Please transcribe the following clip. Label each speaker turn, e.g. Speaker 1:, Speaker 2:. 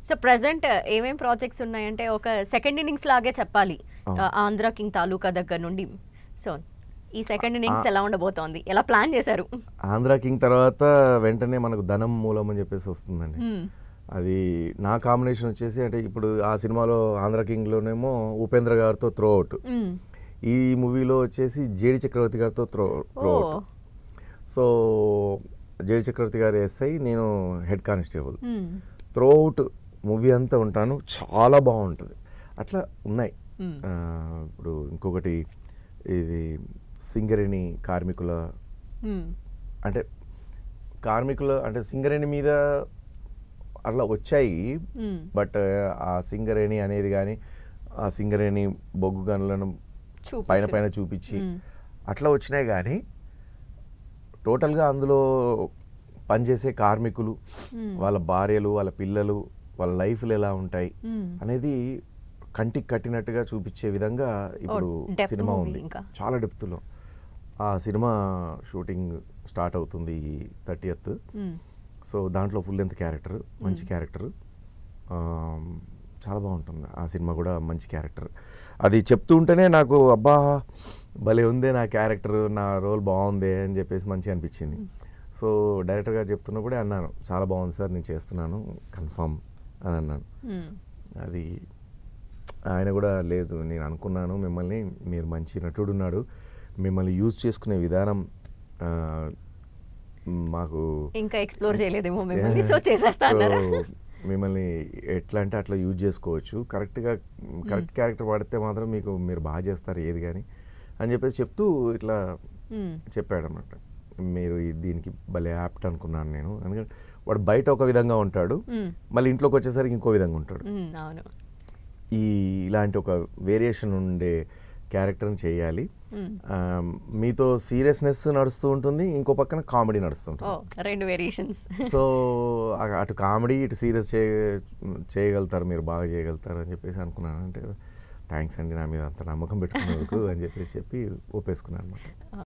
Speaker 1: So present ఏమేం projects ఉన్నాయంటే ఒక సెకండ్ ఇన్నింగ్స్ లాగే చెప్పాలి. ఆంధ్ర కింగ్ తాలూకా దగ్గర నుండి. సో ఈ సెకండ్ ఇన్నింగ్స్ ఎలా ఉండబోతోంది, ఎలా ప్లాన్ చేశారు?
Speaker 2: ఆంధ్ర కింగ్ తర్వాత వెంటనే మనకు ధనం మూలం అని చెప్పేసి వస్తుందండి. అది నా కాంబినేషన్ వచ్చేసి, అంటే ఇప్పుడు ఆ సినిమాలో ఆంధ్ర కింగ్లోనేమో ఉపేంద్ర గారితో త్రో అవుట్, ఈ మూవీలో వచ్చేసి జేడి చక్రవర్తి గారితో త్రో అవుట్. సో జేడి చక్రవర్తి గారు ఎస్ఐ, నేను head constable. Throw out movie అంతా ఉంటాను, చాలా బాగుంటుంది. అట్లా ఉన్నాయి. ఇప్పుడు ఇంకొకటి ఇది సింగరేణి కార్మికుల, అంటే అంటే సింగరేణి మీద అట్లా వచ్చాయి. బట్ ఆ సింగరేణి అనేది కానీ, ఆ సింగరేణి బొగ్గు గనులను పైన చూపించి అట్లా వచ్చినాయి. కానీ టోటల్గా అందులో పనిచేసే కార్మికులు, వాళ్ళ భార్యలు, వాళ్ళ పిల్లలు, వాళ్ళ లైఫ్లు ఎలా ఉంటాయి అనేది కంటికి కట్టినట్టుగా చూపించే విధంగా ఇప్పుడు సినిమా ఉంది. చాలా డెప్త్లో ఆ సినిమా షూటింగ్ స్టార్ట్ అవుతుంది 30th. సో దాంట్లో ఫుల్ లెంత్ క్యారెక్టర్, మంచి క్యారెక్టర్, చాలా బాగుంటుంది. ఆ సినిమా కూడా మంచి క్యారెక్టర్. అది చెప్తూ ఉంటేనే నాకు అబ్బా భలే ఉందే నా క్యారెక్టర్, నా రోల్ బాగుంది అని చెప్పేసి మంచిగా అనిపించింది. సో డైరెక్టర్ గారు చెప్తున్నప్పుడే అన్నాను, చాలా బాగుంది సార్, నేను చేస్తున్నాను కన్ఫర్మ్ అని అన్నాను. అది ఆయన కూడా లేదు, నేను అనుకున్నాను మిమ్మల్ని, మీరు మంచి నటుడు ఉన్నాడు, మిమ్మల్ని యూజ్ చేసుకునే విధానం మాకు
Speaker 1: ఇంకా ఎక్స్ప్లోర్ చేయలేదేమో మిమ్మల్ని, సో చేసేస్తాను.
Speaker 2: మిమ్మల్ని ఎట్లా అంటే అట్లా యూజ్ చేసుకోవచ్చు, కరెక్ట్ క్యారెక్టర్ వాడితే మాత్రం మీరు బాగా చేస్తారు ఏది కానీ అని చెప్పేసి చెప్తూ ఇట్లా చెప్పాడు అన్నమాట. మీరు దీనికి భలే యాప్ట్ అనుకున్నాను నేను, ఎందుకంటే వాడు బయట ఒక విధంగా ఉంటాడు, మళ్ళీ ఇంట్లోకి వచ్చేసరికి ఇంకో విధంగా ఉంటాడు. ఇలాంటి ఒక వేరియేషన్ ఉండే క్యారెక్టర్ని చేయాలి. మీతో సీరియస్నెస్ నడుస్తూ ఉంటుంది, ఇంకో పక్కన కామెడీ నడుస్తుంటుంది,
Speaker 1: రెండు వేరియేషన్స్.
Speaker 2: సో అటు కామెడీ ఇటు సీరియస్ చేయగలుగుతారు, మీరు బాగా చేయగలుగుతారు అని చెప్పేసి అనుకున్నాను. అంటే థ్యాంక్స్ అండి, నా మీద అంత నమ్మకం పెట్టుకున్నందుకు అని చెప్పి ఒప్పేసుకున్నాను అనమాట.